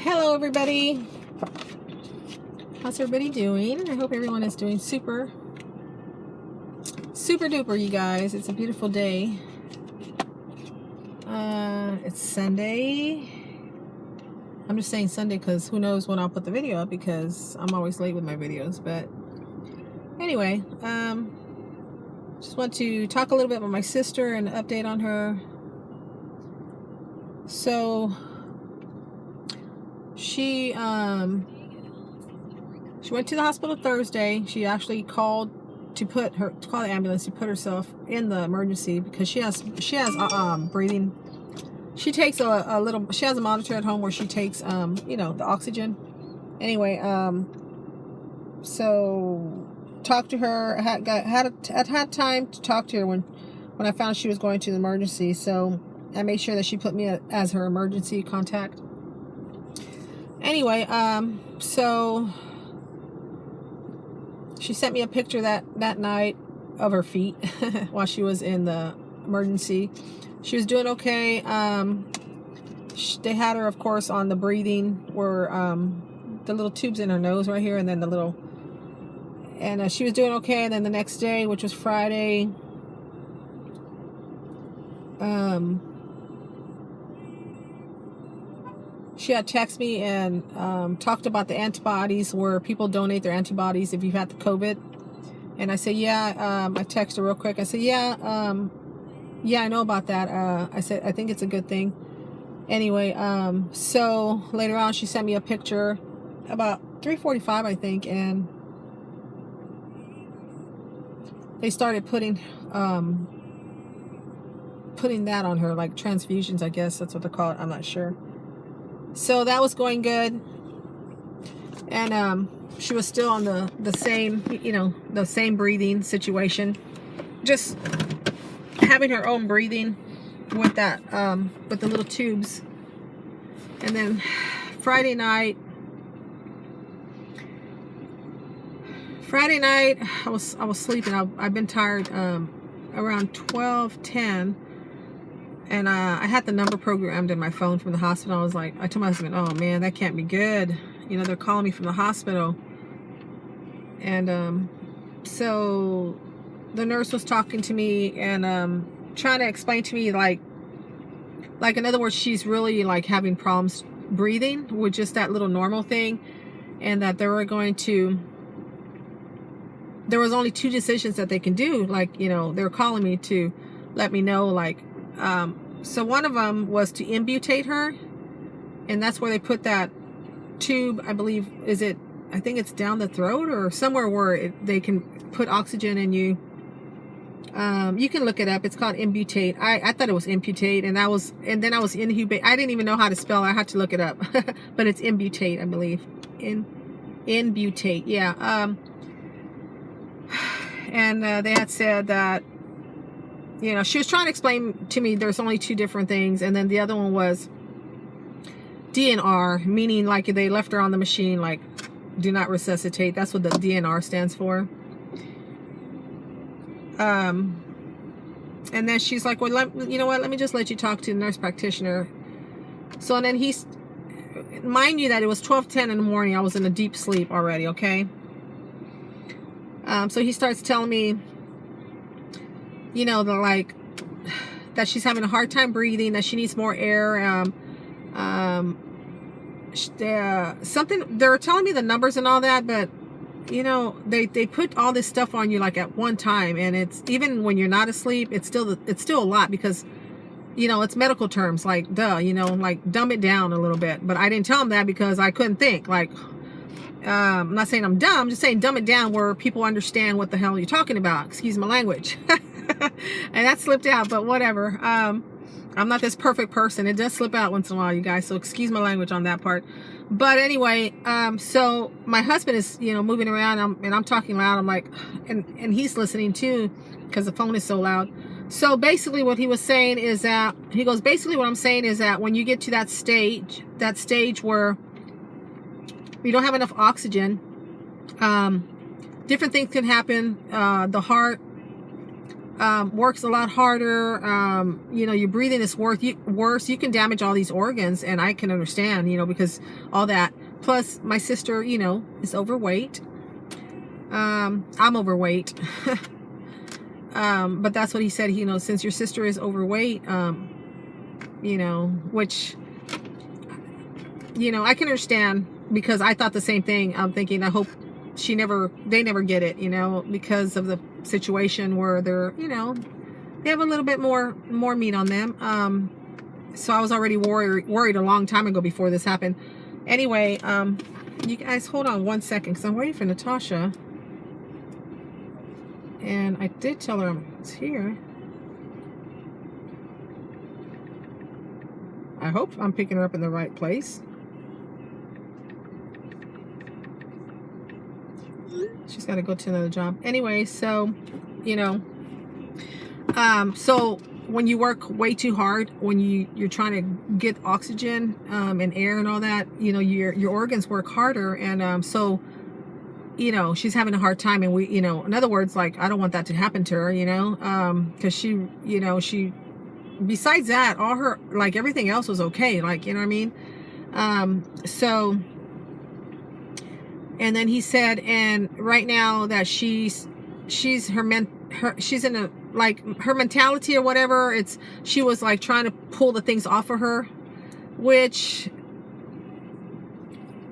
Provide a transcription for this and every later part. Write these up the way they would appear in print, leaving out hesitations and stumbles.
Hello everybody. How's everybody doing? I hope everyone is doing super duper, you guys. It's a beautiful day. It's Sunday. I'm just saying Sunday because who knows when I'll put the video up, because I'm always late with my videos. But anyway, just want to talk a little bit about my sister and update on her. So she went to the hospital Thursday. She actually called to call the ambulance to put herself in the emergency because she has breathing. She takes she has a monitor at home where she takes the oxygen. Anyway, so talked to her. I had time to talk to her when I found she was going to the emergency. So I made sure that she put me as her emergency contact. Anyway, so she sent me a picture that night of her feet while she was in the emergency. She was doing okay. They had her, of course, on the breathing, where the little tubes in her nose right here, and then she was doing okay. And then the next day, which was Friday, she had texted me and talked about the antibodies, where people donate their antibodies if you've had the COVID. And I said, yeah. I texted her real quick. I said, yeah, I know about that. I said, I think it's a good thing. Anyway, so later on, she sent me a picture about 3:45, I think, and they started putting that on her, like transfusions, I guess that's what they call it. I'm not sure. So that was going good, and she was still on the same breathing situation, just having her own breathing with that with the little tubes. And then Friday night I was sleeping. I've been tired around 12:10. And I had the number programmed in my phone from the hospital. I told my husband, oh man, that can't be good. They're calling me from the hospital. And so the nurse was talking to me and trying to explain to me, like in other words, she's really like having problems breathing with just that little normal thing. And that there was only two decisions that they can do. They were calling me to let me know, so one of them was to amputate her, and that's where they put that tube, I believe, I think it's down the throat or somewhere where they can put oxygen in you. You can look it up. It's called amputate. I thought it was amputate, and then I was intubate. I didn't even know how to spell it. I had to look it up. But it's amputate, I believe. Amputate, yeah. And they had said that, she was trying to explain to me there's only two different things. And then the other one was DNR, meaning like they left her on the machine, like do not resuscitate. That's what the DNR stands for. And then she's like, well, you know what? Let me just let you talk to the nurse practitioner. So, and then mind you that it was 12:10 in the morning. I was in a deep sleep already. Okay. So he starts telling me, that she's having a hard time breathing, that she needs more air. They're telling me the numbers and all that, but they put all this stuff on you like at one time, and it's even when you're not asleep, it's still a lot, because it's medical terms, like dumb it down a little bit. But I didn't tell them that because I couldn't think. I'm not saying I'm dumb, I'm just saying dumb it down where people understand what the hell you're talking about. Excuse my language. And that slipped out, but whatever. I'm not this perfect person. It does slip out once in a while, you guys, so excuse my language on that part. But anyway, so my husband is moving around, and I'm talking loud. I'm like, and he's listening too, because the phone is so loud. So basically what he was saying is that, he goes, basically what I'm saying is that when you get to that stage where you don't have enough oxygen, different things can happen. The heart works a lot harder. You know, your breathing is worse. You can damage all these organs, and I can understand, you know, because all that. Plus, my sister, you know, is overweight. I'm overweight. But that's what he said. You know, since your sister is overweight, you know, which, you know, I can understand, because I thought the same thing. I'm thinking, I hope they never get it, you know, because of the situation where they're, you know, they have a little bit more meat on them. So I was already worried a long time ago before this happened. Anyway, you guys hold on one second, because I'm waiting for Natasha. And I did tell her it's here. I hope I'm picking her up in the right place. She's got to go to another job. Anyway, so, you know, so when you work way too hard, when you're trying to get oxygen and air and all that, you know, your organs work harder. And so, you know, she's having a hard time. And we, you know, in other words, like, I don't want that to happen to her, you know, because she, you know, besides that, all her, like, everything else was okay. Like, you know what I mean? So, and then he said, and right now that she's in a, like, her mentality or whatever, she was like trying to pull the things off of her, which,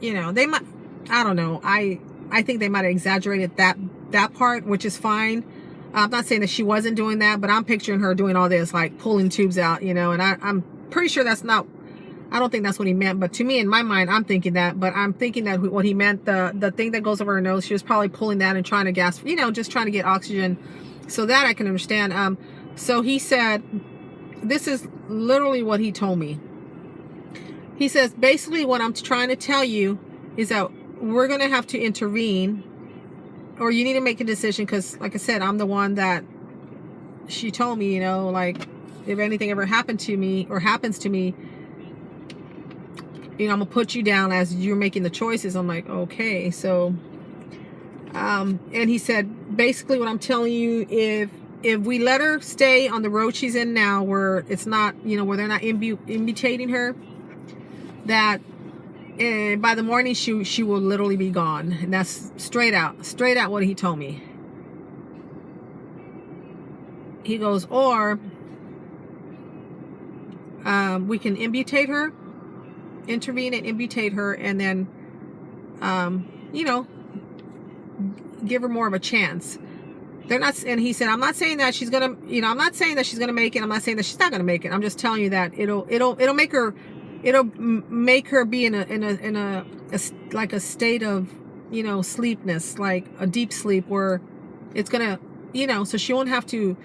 you know, they might, I don't know. I think they might have exaggerated that part, which is fine. I'm not saying that she wasn't doing that, but I'm picturing her doing all this, like pulling tubes out, you know, and I'm pretty sure that's not, I don't think that's what he meant, but to me, in my mind, I'm thinking that, but I'm thinking that what he meant, the thing that goes over her nose, she was probably pulling that and trying to gas, you know, just trying to get oxygen. So that I can understand. So he said, this is literally what he told me. He says, basically what I'm trying to tell you is that we're going to have to intervene, or you need to make a decision, because like I said, I'm the one that she told me, you know, like, if anything ever happened to me or happens to me, you know, I'm gonna put you down as you're making the choices. I'm like, okay. So and he said, basically what I'm telling you, if we let her stay on the road she's in now, where it's not, you know, where they're not imbutating her, that by the morning she will literally be gone. And that's straight out what he told me. He goes, or we can imbutate her, intervene and imbutate her, and then you know, give her more of a chance. They're not, and he said, I'm not saying that she's gonna, you know, I'm not saying that she's gonna make it. I'm not saying that she's not gonna make it. I'm just telling you that it'll make her be in a like a state of, you know, sleepness, like a deep sleep, where it's gonna, you know, so she won't have to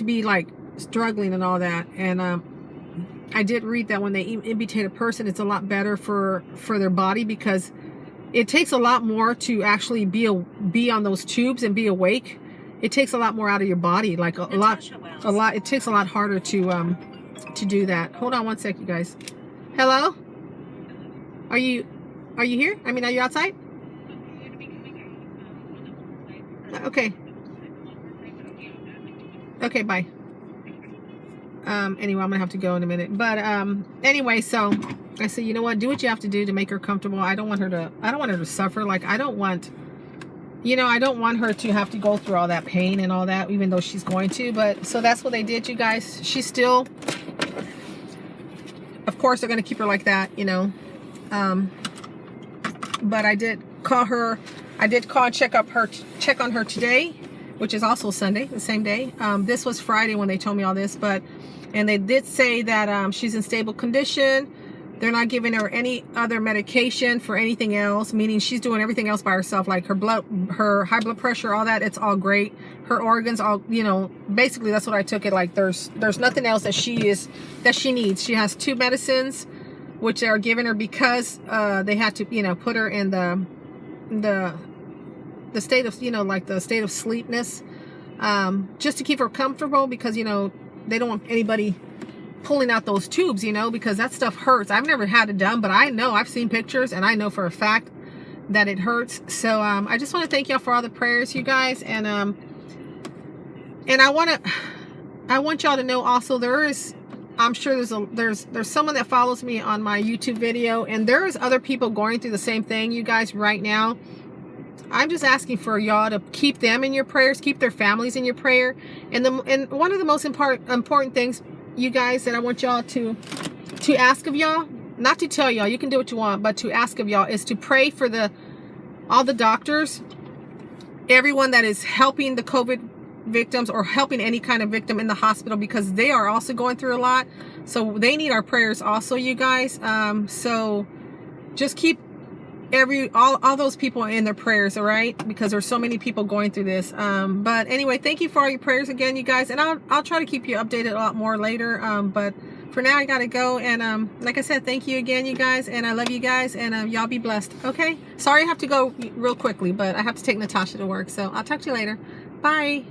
be like struggling and all that. And I did read that when they imbutate a person, it's a lot better for their body, because it takes a lot more to actually be on those tubes and be awake. It takes a lot more out of your body, like a lot. It takes a lot harder to do that. Hold on one sec, you guys. Hello? Are you here? I mean, are you outside? Okay. Okay, bye. Anyway, I'm gonna have to go in a minute. But anyway, so I said, you know what? Do what you have to do to make her comfortable. I don't want her to suffer. Like, I don't want her to have to go through all that pain and all that, even though she's going to. But so that's what they did, you guys. She's still, of course, they're gonna keep her like that, you know. But I did call her. I did call and check on her today, which is also Sunday, the same day. This was Friday when they told me all this, and they did say that she's in stable condition. They're not giving her any other medication for anything else, meaning she's doing everything else by herself, like her high blood pressure, all that. It's all great. Her organs, all, you know, basically that's what I took it like. There's nothing else that she needs. She has 2 medicines, which they are giving her because they had to, you know, put her in the state of, you know, like the state of sleepness, just to keep her comfortable, because, you know, they don't want anybody pulling out those tubes, you know, because that stuff hurts. I've never had it done, but I know, I've seen pictures, and I know for a fact that it hurts. So I just want to thank y'all for all the prayers, you guys, and And I want y'all to know also, I'm sure there's someone that follows me on my YouTube video, and there is other people going through the same thing, you guys, right now. I'm just asking for y'all to keep them in your prayers, keep their families in your prayer. And one of the most important things, you guys, that I want y'all to ask of y'all, not to tell y'all, you can do what you want, but to ask of y'all, is to pray for all the doctors, everyone that is helping the COVID victims or helping any kind of victim in the hospital, because they are also going through a lot. So they need our prayers also, you guys. So just keep all those people in their prayers, all right? Because there's so many people going through this. But anyway, thank you for all your prayers again, you guys. And I'll try to keep you updated a lot more later. But for now, I gotta go. And like I said, thank you again, you guys. And I love you guys. And y'all be blessed. Okay. Sorry I have to go real quickly, but I have to take Natasha to work. So I'll talk to you later. Bye.